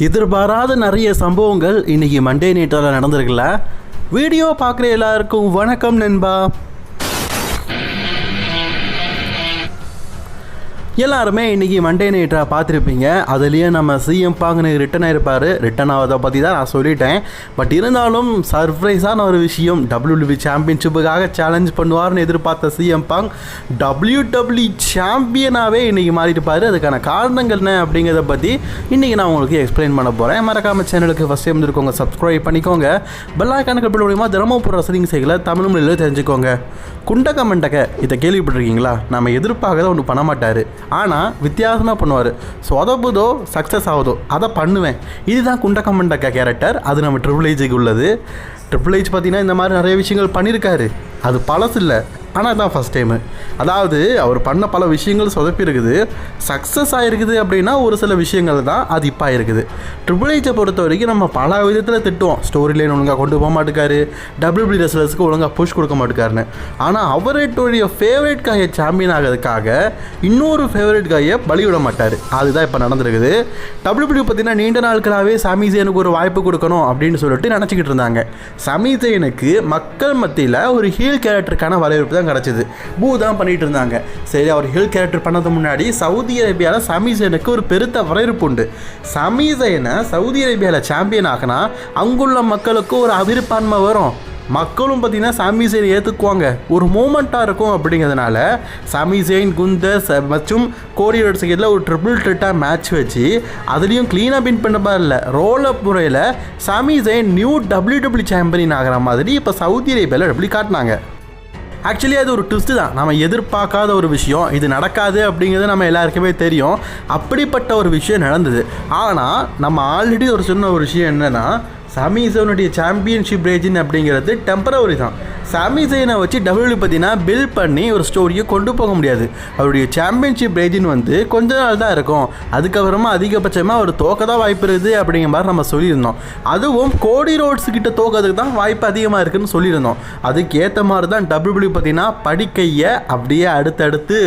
எதிர்பாராத நிறைய சம்பவங்கள் இன்றைக்கி மண்டே நைட்டில் நடந்திருக்குல்ல. வீடியோ பார்க்குற எல்லாருக்கும் வணக்கம் நண்பா. எல்லாருமே இன்றைக்கி மண்டே நைட்டாக பார்த்துருப்பீங்க. அதுலேயே நம்ம சிஎம் பாங்கனு ரிட்டன் ஆகிருப்பார். ரிட்டன் ஆகிறத பற்றி தான் நான் சொல்லிட்டேன். பட் இருந்தாலும் சர்ப்ரைஸான ஒரு விஷயம், WWE சாம்பியன்ஷிப்புக்காக சேலஞ்ச் பண்ணுவார்னு எதிர்பார்த்த சிஎம் பாங் WWE சாம்பியனாகவே இன்றைக்கி மாறியிருப்பார். அதுக்கான காரணங்கள் என்ன அப்படிங்கிறத பற்றி இன்றைக்கி நான் உங்களுக்கு எக்ஸ்பிளைன் பண்ண போகிறேன். மறக்காமல் சேனலுக்கு ஃபஸ்ட் டைம் இருக்கோங்க சப்ஸ்கிரைப் பண்ணிக்கோங்க. பெல் ஐகானை கிளிக் பண்ண மூலியமாக தினமும் ரசனிங் செய்யல தமிழ் மொழியில் தெரிஞ்சுக்கோங்க. குண்டக்க மண்டக்க இதை கேள்விப்பட்டிருக்கீங்களா? நம்ம எதிர்பார்க்கறத ஒன்று பண்ண மாட்டார், ஆனால் வித்தியாசமாக பண்ணுவார். சொதப்புதோ சக்ஸஸ் ஆகுதோ அதை பண்ணுவேன். இதுதான் குண்டக்க மண்டக்க கேரக்டர். அது நம்ம ட்ரிபிள் ஏஜுக்கு உள்ளது. ட்ரிபிள் ஏஜ் பார்த்திங்கன்னா இந்த மாதிரி நிறைய விஷயங்கள் பண்ணியிருக்காரு. அது பழசு இல்லை, ஆனால் அதுதான் ஃபஸ்ட் டைமு. அதாவது அவர் பண்ண பல விஷயங்கள் சொதப்பி இருக்குது, சக்ஸஸ் ஆகிருக்குது. அப்படின்னா ஒரு சில விஷயங்கள் தான் அது இப்போ ஆகிருக்குது. ட்ரிபிள் ஏஜை பொறுத்த வரைக்கும் நம்ம பல விதத்தில் திட்டுவோம். ஸ்டோரி லைன் ஒழுங்காக கொண்டு போக மாட்டேக்காரு, WWE ரெஸ்லர்ஸ்க்கு ஒழுங்காக புஷ் கொடுக்க மாட்டேக்காருன்னு. ஆனால் அவருடைய ஃபேவரட் காயை சாம்பியன் ஆகிறதுக்காக இன்னொரு ஃபேவரட் காயை பலிவிட மாட்டார். அதுதான் இப்போ நடந்திருக்குது. WWE பார்த்திங்கன்னா நீண்ட நாட்களாகவே சாமி ஜெயினுக்கு ஒரு வாய்ப்பு கொடுக்கணும் அப்படின்னு சொல்லிட்டு நினச்சிக்கிட்டு இருந்தாங்க. சாமி ஜெயினுக்கு மக்கள் மத்தியில் ஒரு ஹீல் கேரக்டருக்கான வரவேற்பு தான் கிடச்சிது. பூ தான் பண்ணிகிட்டு இருந்தாங்க. சரி, அவர் ஹில் கேரக்டர் பண்ணது முன்னாடி சவுதி அரேபியாவில் சாமி ஜெயினுக்கு ஒரு பெருத்த வரவேற்பு உண்டு. சாமி ஜெயினை சவுதி அரேபியாவில் சாம்பியன் ஆகினா அங்குள்ள மக்களுக்கு ஒரு அபிர்பான்மை வரும். மக்களும் பார்த்திங்கன்னா சாமி ஜெயின் ஏற்றுக்குவாங்க, ஒரு மூமெண்ட்டாக இருக்கும். அப்படிங்கிறதுனால சாமி ஜெயின், குந்தர் மற்றும் கோடி ரோட்ஸுக்கு ஒரு ட்ரிபிள் த்ரெட்டாக மேட்ச் வச்சு அதுலேயும் க்ளீனாக வின் பண்ண மாதிரி இல்லை, ரோல் அப் முறையில் சாமி ஜெயின் நியூ WWE சாம்பியன் ஆகிற மாதிரி இப்போ சவுதி அரேபியாவில் எப்படி காட்டினாங்க. ஆக்சுவலி அது ஒரு ட்விஸ்ட்டு தான், நம்ம எதிர்பார்க்காத ஒரு விஷயம். இது நடக்காது அப்படிங்கிறது நம்ம எல்லாருக்குமே தெரியும். அப்படிப்பட்ட ஒரு விஷயம் நடந்தது. ஆனால் நம்ம ஆல்ரெடி சொன்ன ஒரு விஷயம் என்னென்னா, சாமி ஜெயினுடைய சாம்பியன்ஷிப் ரேஜின் அப்படிங்கிறது டெம்பரவரி தான். சாமி ஜெயினை வச்சு WWE பார்த்தீங்கன்னா பில்ட் பண்ணி ஒரு ஸ்டோரியை கொண்டு போக முடியாது. அவருடைய சாம்பியன்ஷிப் ரேஜின் கொஞ்ச நாள் தான் இருக்கும். அதுக்கப்புறமா அதிகபட்சமாக அவர் தோக்க தான் வாய்ப்பு இருக்குது அப்படிங்கிற மாதிரி நம்ம சொல்லியிருந்தோம். அதுவும் கோடி ரோட்ஸுக்கிட்ட தோக்கிறதுக்கு தான் வாய்ப்பு அதிகமாக இருக்குதுன்னு சொல்லியிருந்தோம். அதுக்கேற்ற மாதிரி தான் WWE பார்த்தீங்கன்னா படிக்கையை அப்படியே அடுத்தடுத்து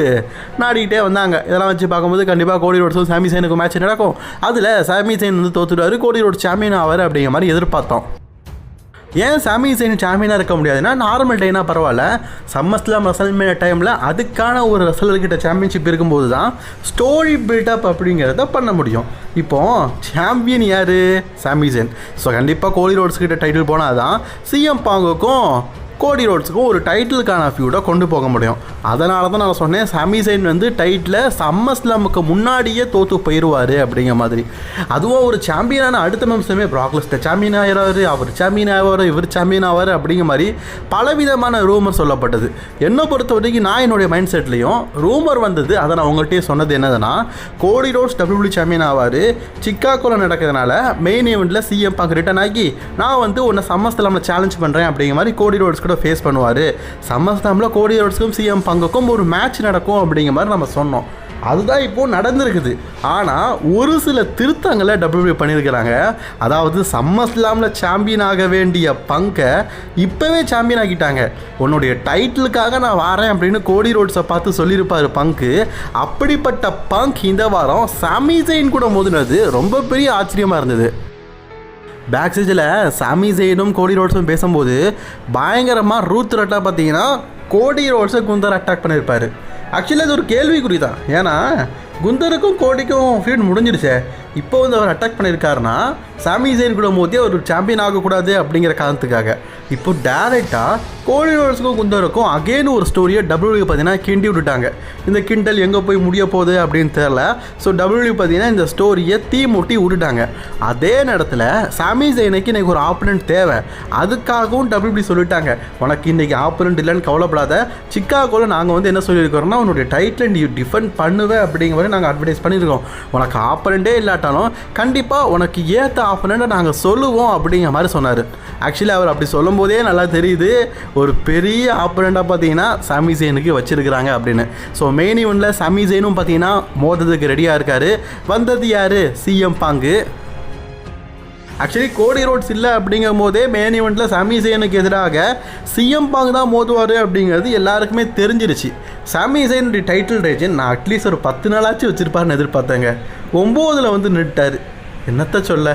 நாடிக்கிட்டே வந்தாங்க. இதெல்லாம் வச்சு பார்க்கும்போது கண்டிப்பாக கோடி ரோட்ஸும் சாமி ஜெயினுக்கு மேட்ச் நடக்கும். அதில் சாமி ஜெயின் தோத்துடுவார், கோடி ரோட்ஸ் சாம்பியன் ஆவார் அப்படிங்கிற மாதிரி எதிர்பார்த்தோம். ஏன் சாமி ஜெயின் சாம்பியனாக இருக்க முடியாதுன்னா, நார்மல் டைனா பரவாயில்ல, சம்மர்ஸ்லாம் ரெசல்மேனியா டைமில் அதுக்கான ஒரு ரெசலர்கிட்ட சாம்பியன்ஷிப் இருக்கும்போது தான் ஸ்டோரி பில்டப் அப்படிங்கிறத பண்ண முடியும். இப்போது சாம்பியன் யார்? சாமி ஜெயின். ஸோ கண்டிப்பாக கோடி ரோட்ஸ்கிட்ட டைட்டில் போனால் தான் சிஎம் பாங்குக்கும் கோடி ரோட்ஸுக்கும் ஒரு டைட்டிலுக்கான ஃபியூடை கொண்டு போக முடியும். அதனால தான் நான் சொன்னேன், சாமி ஜெயின் டைட்டில் சம்மர்ஸ்லாமுக்கு முன்னாடியே தோற்று போயிடுவார் அப்படிங்கிற மாதிரி. அதுவும் ஒரு சாம்பியனான அடுத்த நிமிஷமே பிராக் லெஸ்னர் சாம்பியன் ஆகிறாரு, அவர் சாம்பியன் ஆவார், இவர் சாம்பியன் ஆவார் அப்படிங்கிற மாதிரி பலவிதமான ரூமர் சொல்லப்பட்டது. என்னை பொறுத்த வரைக்கும் நான் என்னுடைய மைண்ட் செட்லேயும் ரூமர் வந்தது. அதை நான் உங்கள்கிட்டயே சொன்னது என்னதுன்னா, கோடி ரோட்ஸ் WWE சாம்பியன் ஆவார், சிக்காகோவில் நடக்கிறதுனால மெயின் ஈவெண்ட்டில் சிஎம் பாங்க் ரிட்டன் ஆகி நான் உன்னை சம்மர்ஸ்லாமில் சேலஞ்ச் பண்ணுறேன் அப்படிங்கிற மாதிரி கோடி ரோட்ஸ் கூட ஃபேஸ் பண்ணுவார். சம்மர்ஸ்லாமில் கோடி ரோட்ஸுக்கும் சிஎம் பங்குக்கும் ஒரு மேட்ச் நடக்கும் அப்படிங்கிற மாதிரி நம்ம சொன்னோம். அதுதான் இப்போது நடந்திருக்குது. ஆனால் ஒரு சில திருத்தங்களை WWE பண்ணியிருக்கிறாங்க. அதாவது சம்மர்ஸ்லாமில் சாம்பியன் ஆக வேண்டிய பங்கை இப்போவே சாம்பியன் ஆக்கிட்டாங்க. உன்னுடைய டைட்டிலுக்காக நான் வரேன் அப்படின்னு கோடி ரோட்ஸை பார்த்து சொல்லியிருப்பார் பங்கு. அப்படிப்பட்ட பங்க் இந்த வாரம் சாமி ஜெயின் கூட மோதினது ரொம்ப பெரிய ஆச்சரியமாக இருந்தது. பேக் ஸ்டேஜில் சாமி ஜெயினும் கோடி ரோட்ஸும் பேசும்போது பயங்கரமாக ரூத் ரெட்டாக பார்த்தீங்கன்னா கோடி ரோட்ஸை குந்தர் அட்டாக் பண்ணியிருப்பார். ஆக்சுவலி அது ஒரு கேள்விக்குறி தான். ஏன்னா குந்தருக்கும் கோடிக்கும் ஃபீட் முடிஞ்சிடுச்சே. இப்போ அவர் அட்டாக் பண்ணியிருக்காருன்னா சாமி ஜெயின் கூட மோதி அவர் சாம்பியன் ஆகக்கூடாது அப்படிங்கிற காரணத்துக்காக இப்போ டேரெக்டாக கோடி ரோட்ஸுக்கும் குந்தருக்கும் அகெயின் ஒரு ஸ்டோரியை WWE பார்த்தீங்கன்னா கிண்டி விட்டுட்டாங்க. இந்த கிண்டல் எங்கே போய் முடிய போகுது அப்படின்னு தெரில. ஸோ WWE பார்த்தீங்கன்னா இந்த ஸ்டோரியை தீ மூட்டி விட்டுட்டாங்க. அதே நேரத்தில் சாமி ஜெயினுக்கு இன்றைக்கி ஒரு ஆப்பனண்ட் தேவை. அதுக்காகவும் WWE சொல்லிட்டாங்க, உனக்கு இன்றைக்கி ஆப்பனண்ட் இல்லைன்னு கவலைப்படாத, சிக்காகோவில் நாங்கள் என்ன சொல்லியிருக்கிறோம்னா உன்னுடைய டைட்டில் நீ டிஃபெண்ட் பண்ணுவேன் அப்படிங்கிற மாதிரி நாங்கள் அட்வர்டைஸ் பண்ணியிருக்கோம். உனக்கு ஆப்பனண்ட்டே இல்லாட்டாலும் கண்டிப்பாக உனக்கு ஏற்ற ஆப்பனண்ட்டை நாங்கள் சொல்லுவோம் அப்படிங்கிற மாதிரி சொன்னார். ஆக்சுவலி அவர் அப்படி சொல்லும்போதே நல்லா தெரியுது ஒரு பெரிய ஆப்பனண்ட்டாக பார்த்தீங்கன்னா சாமி ஜெயினுக்கு வச்சுருக்கிறாங்க அப்படின்னு. ஸோ மெயின் ஈவெண்ட்டில் சாமி ஜெயினும் பார்த்தீங்கன்னா மோதத்துக்கு ரெடியாக இருக்கார். வந்தது யார்? சிஎம் பாங்கு. ஆக்சுவலி கோடி ரோட்ஸ் இல்லை அப்படிங்கும் போதே மெயின் ஈவெண்ட்டில் சாமி ஜெயினுக்கு எதிராக சிஎம் பாங்க் தான் மோதுவார் அப்படிங்கிறது எல்லாருக்குமே தெரிஞ்சிருச்சு. சாமி ஜெயினுடைய டைட்டில் ரேஜன் நான் அட்லீஸ்ட் ஒரு 10 நாளாச்சும் வச்சுருப்பாருன்னு எதிர்பார்த்தேங்க. 9 நின்றுட்டார். என்னத்த சொல்ல.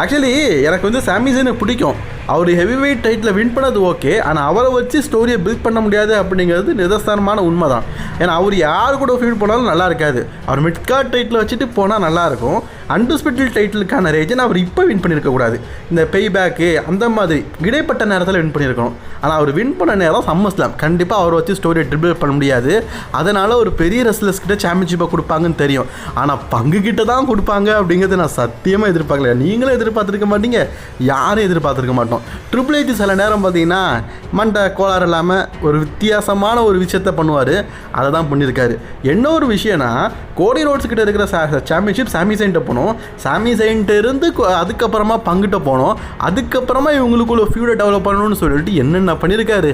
ஆக்சுவலி எனக்கு வந்து சாமி ஜெயினை பிடிக்கும். அவர் ஹெவி வெயிட் டைட்டில் வின் பண்ணது ஓகே, ஆனால் அவரை வச்சு ஸ்டோரியை பில்ட் பண்ண முடியாது அப்படிங்கிறது நிதர்சனமான உண்மை தான். ஏன்னா அவர் யார் கூட ஃபீட் போனாலும் நல்லா இருக்காது. அவர் மிட்கார்ட் டைட்டில் வச்சுட்டு போனால் நல்லாயிருக்கும். அன்டிஸ்பியூட்டட் டைட்டிலுக்கான ரேஜன் அவர் இப்போ வின் பண்ணியிருக்கக்கூடாது. இந்த பெய் பேக்கு அந்த மாதிரி இடைப்பட்ட நேரத்தில் வின் பண்ணியிருக்கணும். ஆனால் அவர் வின் பண்ண நேரம் சம்மர்ஸ்லாம் கண்டிப்பாக அவர் வச்சு ஸ்டோரியை ட்ரிபிள் பண்ண முடியாது. அதனால் ஒரு பெரிய ரெஸ்லர்ஸ் கிட்ட சாம்பியன்ஷிப்பை கொடுப்பாங்கன்னு தெரியும். ஆனால் பங்கு கிட்ட தான் கொடுப்பாங்க அப்படிங்கிறது நான் சத்தியமாக எதிர்பார்க்கல. நீங்களும் எதிர்பார்த்துருக்க மாட்டீங்க, யாரும் எதிர்பார்த்துருக்க மாட்டோம். ட்ரிபிள் ஹெச் சில நேரம் பார்த்தீங்கன்னா மண்டை கோளாறு இல்லாமல் ஒரு வித்தியாசமான ஒரு விஷயத்த பண்ணுவார். அதை தான் பண்ணியிருக்காரு. என்ன ஒரு விஷயம்னா, கோடி ரோட்ஸ் கிட்ட இருக்கிற சாம்பியன்ஷிப் சாமி ஜெயின்ட்ட போனோம். சாமி ஜெயின்ட்ட இருந்து அதுக்கப்புறமா பங்கிட்ட போனோம். அதுக்கப்புறமா இவங்களுக்குள்ள ஃபியூடை டெவலப் பண்ணணும்னு சொல்லிட்டு என்னென்ன பண்ணியிருக்காரு.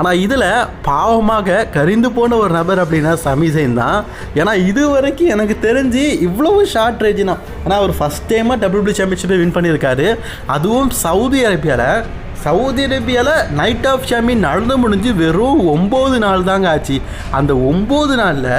ஆனால் இதில் பாவமாக கரிந்து போன ஒரு நபர் அப்படின்னா சாமி ஜெயின் தான். ஏன்னா இது வரைக்கும் எனக்கு தெரிஞ்சு இவ்வளவு ஷார்ட் ரேஜ்னா, ஆனால் அவர் ஃபஸ்ட் டைமாக WWE சாம்பியன்ஷிப்பை வின் பண்ணியிருக்காரு. அதுவும் சவுதி அரேபியாவில் நைட் ஆஃப் சாம்பியன் நடந்து முடிஞ்சு வெறும் 9 நாள் தாங்க ஆச்சு. அந்த 9 நாளில்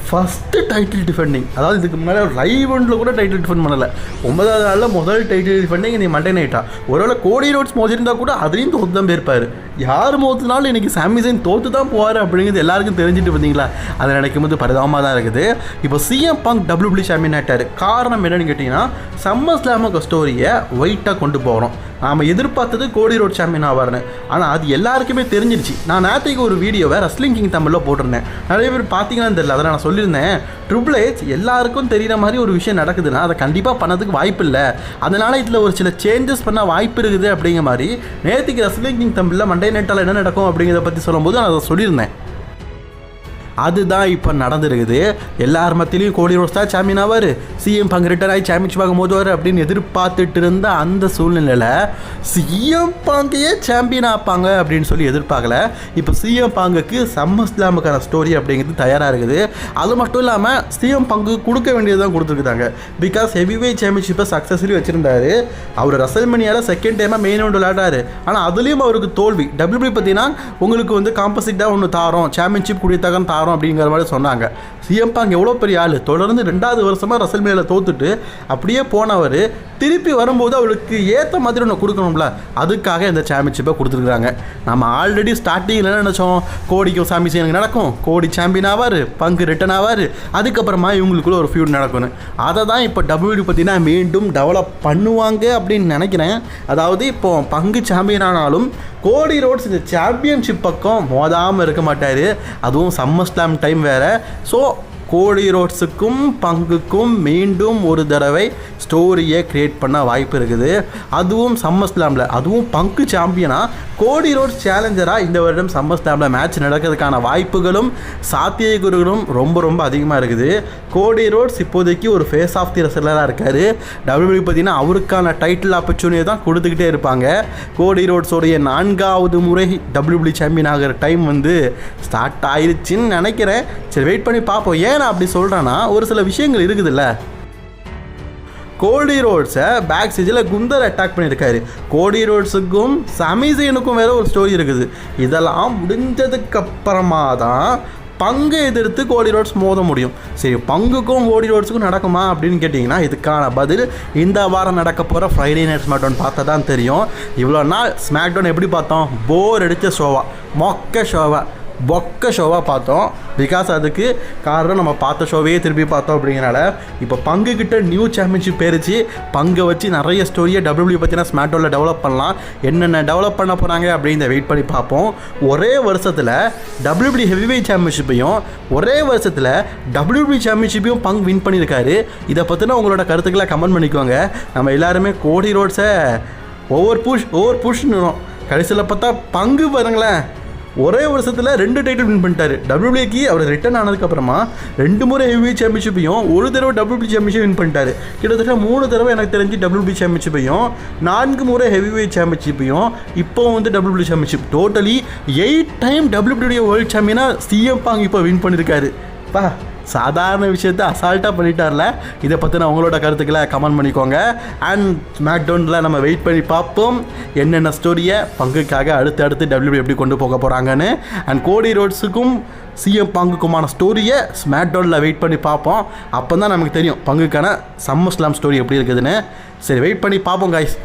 ஃபஸ்ட்டு டைட்டில் டிஃபெண்டிங், அதாவது இதுக்கு முன்னாடி ஒரு லைவ் ஒன்றில் கூட டைட்டில் டிஃபெண்ட் பண்ணலை. 9வது நாளில் முதல் டைட்டில் டிஃபெண்டிங் நீ மண்டே நைட்டா. ஒருவேளை கோடி ரோட்ஸ் மோதிருந்தால் கூட அதுலேயும் தோற்று தான் போயிருப்பார். யார் மோத்துனாலும் இன்றைக்கி சாமி ஜெயின் தோற்று தான் போவார் அப்படிங்கிறது எல்லாருக்கும் தெரிஞ்சுட்டு வந்தீங்களா? அதை நினைக்கும் போது பரிதாபமாக தான் இருக்குது. இப்போ சிஎம் பங்க் WWE சாம்பியன் ஆகிட்டார். காரணம் என்னென்னு கேட்டிங்கன்னா, சம்மர் ஸ்லாமுக்கு ஸ்டோரியை வெயிட்டாக கொண்டு போகிறோம். நாம் எதிர்பார்த்தது கோடி ரோட் சாம்பியன் ஆவார்னு, ஆனால் அது எல்லாருக்குமே தெரிஞ்சிருச்சு. நான் நேற்றுக்கு ஒரு வீடியோவை ரெஸ்லிங் கிங் தமிழில் போட்டிருந்தேன். நிறைய பேர் பார்த்தீங்கன்னு தெரியல, அதை நான் சொல்லியிருந்தேன். ட்ரிபிள் ஹெச் எல்லாருக்கும் தெரிகிற மாதிரி ஒரு விஷயம் நடக்குதுன்னா அதை கண்டிப்பாக பண்ணதுக்கு வாய்ப்பு இல்லை. அதனால் இதில் ஒரு சில சேஞ்சஸ் பண்ண வாய்ப்பு இருக்குது அப்படிங்கிற மாதிரி நேற்றுக்கு ரெஸ்லிங் கிங் தமிழில் மண்டே நைட்டால் என்ன நடக்கும் அப்படிங்கிறத பற்றி சொல்லும்போது நான் அதை சொல்லியிருந்தேன். அதுதான் இப்போ நடந்துருக்குது. எல்லார் மத்தியிலையும் கோடி ரோட்ஸ் தான் சாம்பியன் ஆவார், சிஎம் பங்க் ரிட்டர் ஆகி சாம்பியன்ஷிப் ஆகும் போதுவார் அப்படின்னு எதிர்பார்த்துட்டு இருந்த அந்த சூழ்நிலையில் சிஎம் பங்கையே சாம்பியன் ஆப்பாங்க அப்படின்னு சொல்லி எதிர்பார்க்கல. இப்போ சிஎம் பங்குக்கு சம்மர் ஸ்லாமுக்கான ஸ்டோரி அப்படிங்கிறது தயாராக இருக்குது. அது மட்டும் இல்லாமல் சிஎம் பங்கு கொடுக்க வேண்டியதான் கொடுத்துருக்குறாங்க. பிகாஸ் ஹெவி வெயிட் சாம்பியன்ஷிப்பை சக்ஸஸ்ஃபுல்லி வச்சுருந்தார். அவர் ரெசல்மனியாவில் செகண்ட் டைமாக மெயின் ரவுண்ட் விளையாடாரு. ஆனால் அதுலேயும் அவருக்கு தோல்வி. WWE பார்த்தீங்கன்னா உங்களுக்கு வந்து காம்பசிட்டாக ஒன்று தாரோம், சாம்பியன்ஷிப் குடித்தாகன்னு தாரோம் அப்படிங்கிற மாதிரி சொன்னாங்க. சிஎம் பங்க் எவ்வளோ பெரிய ஆள், தொடர்ந்து 2வது வருஷமாக ரெசல்மேனியாவில் தோத்துட்டு அப்படியே போனவர் திருப்பி வரும்போது அவருக்கு ஏற்ற மாதிரி ஒன்று கொடுக்கணும்ல, அதுக்காக இந்த சாம்பியன்ஷிப்பை கொடுத்துருக்குறாங்க. நம்ம ஆல்ரெடி ஸ்டார்டிங்கில் என்ன நினச்சோம், கோடிக்கும் சாமி ஜெயினுக்கு நடக்கும், கோடி சாம்பியன் ஆவார், பங்கு ரிட்டன் ஆவார், அதுக்கப்புறமா இவங்களுக்குள்ள ஒரு ஃபியூட் நடக்கணும். அதை தான் இப்போ WWE பார்த்தீங்கன்னா மீண்டும் டெவலப் பண்ணுவாங்க அப்படின்னு நினைக்கிறேன். அதாவது இப்போ பங்கு சாம்பியன் ஆனாலும் கோடி ரோட்ஸ் இந்த சாம்பியன்ஷிப் பக்கம் மோதாமல் இருக்க மாட்டார். அதுவும் சம்மர் ஸ்லாம் டைம் வேறு. ஸோ கோடி ரோட்ஸுக்கும் பங்குக்கும் மீண்டும் ஒரு தடவை ஸ்டோரியை க்ரியேட் பண்ண வாய்ப்பு இருக்குது. அதுவும் சம்மர் ஸ்லாமில், அதுவும் பங்கு சாம்பியனாக கோடி ரோட்ஸ் சேலஞ்சராக இந்த வருடம் சம்மர் ஸ்லாமில் மேட்ச் நடக்கிறதுக்கான வாய்ப்புகளும் சாத்தியக்கூறுகளும் ரொம்ப ரொம்ப அதிகமாக இருக்குது. கோடி ரோட்ஸ் இப்போதைக்கு ஒரு ஃபேஸ் ஆஃப் தி ரெஸ்லராக இருக்கார். WWE பார்த்தீங்கன்னா அவருக்கான டைட்டில் ஆப்பர்ச்சுனிட்டி தான் கொடுத்துக்கிட்டே இருப்பாங்க. கோடி ரோட்ஸோடைய 4வது முறை WWE சாம்பியன் ஆகிற டைம் வந்து ஸ்டார்ட் ஆயிடுச்சுன்னு நினைக்கிறேன். சரி, வெயிட் பண்ணி பார்ப்போம். ஏன் நான் அப்படி சொல்கிறேன்னா, ஒரு சில விஷயங்கள் இருக்குதுல்ல. கோடி ரோட்ஸை பேக் ஸ்டேஜில் குந்தர் அட்டாக் பண்ணியிருக்காரு. கோடி ரோட்ஸுக்கும் சாமி ஜெயினுக்கும் வேறு ஒரு ஸ்டோரி இருக்குது. இதெல்லாம் முடிஞ்சதுக்கப்புறமா தான் பங்கு எதிர்த்து கோடி ரோட்ஸ் மோத முடியும். சரி, பங்குக்கும் கோடி ரோட்ஸுக்கும் நடக்குமா அப்படின்னு கேட்டிங்கன்னா, இதுக்கான பதில் இந்த வாரம் நடக்க போகிற ஃப்ரைடே நைட் ஸ்மாக்டவுன் பார்த்தா தான் தெரியும். இவ்வளோ நாள் ஸ்மாக்டவுன் எப்படி பார்த்தோம், போர் அடித்த ஷோவா, பொக்க ஷோவாக பார்த்தோம். பிகாஸ் அதுக்கு காரணம் நம்ம பார்த்த ஷோவையே திருப்பி பார்த்தோம். அப்படிங்கிறனால இப்போ பங்குக்கிட்ட நியூ சாம்பியன்ஷிப் பேரிச்சு, பங்கை வச்சு நிறைய ஸ்டோரியை WWE பற்றினா ஸ்மாக்டவுனில் டெவலப் பண்ணலாம். என்னென்ன டெவலப் பண்ண போகிறாங்க அப்படின்னு வெயிட் பண்ணி பார்ப்போம். ஒரே வருஷத்தில் WWE ஹெவி வெயிட் சாம்பியன்ஷிப்பையும் ஒரே வருஷத்தில் WWE சாம்பியன்ஷிப்பையும் பங்க் வின் பண்ணியிருக்காரு. இதை பற்றினா உங்களோட கருத்துக்களை கமெண்ட் பண்ணிக்கோங்க. நம்ம எல்லாருமே கோடி ரோட்ஸை ஓவர் புஷ்னு கடைசியில் பார்த்தா பங்கு பாருங்களேன், ஒரே வருஷத்தில் 2 டைட்டில் வின் பண்ணிட்டாரு. WWEக்கு அவர் ரிட்டர்ன் ஆனதுக்கப்புறமா 2 முறை ஹெவி சாம்பியன்ஷிப்பையும் 1 தடவை WWE சாம்பியன்ஷிப் வின் பண்ணிட்டாரு. கிட்டத்தட்ட 3 தடவை எனக்கு தெரிஞ்சு WWE சாம்பியன்ஷிப்பையும் 4 முறை ஹெவி சாம்பியன்ஷிப்பையும் இப்போ வந்து WWE championship totally 8 time WWE world சாம்பியனாக சிஎம் பங்க் இப்போ வின் பண்ணியிருக்காரு. சாதாரண விஷயத்தை அசால்ட்டாக பண்ணிட்டார்ல. இதை பற்றின உங்களோட கருத்துக்களை கமெண்ட் பண்ணிக்கோங்க. அண்ட் ஸ்மாக்டவுனில் நம்ம வெயிட் பண்ணி பார்ப்போம் என்னென்ன ஸ்டோரியை பங்குக்காக அடுத்து WWE எப்படி கொண்டு போக போகிறாங்கன்னு. அண்ட் கோடி ரோட்ஸுக்கும் சிஎம் பங்குக்குமான ஸ்டோரியை ஸ்மாக்டவுனில் வெயிட் பண்ணி பார்ப்போம். அப்போ தான் நமக்கு தெரியும் பங்குக்கான சம்மர் ஸ்லாம் ஸ்டோரி எப்படி இருக்குதுன்னு. சரி, வெயிட் பண்ணி பார்ப்போம் கைஸ்.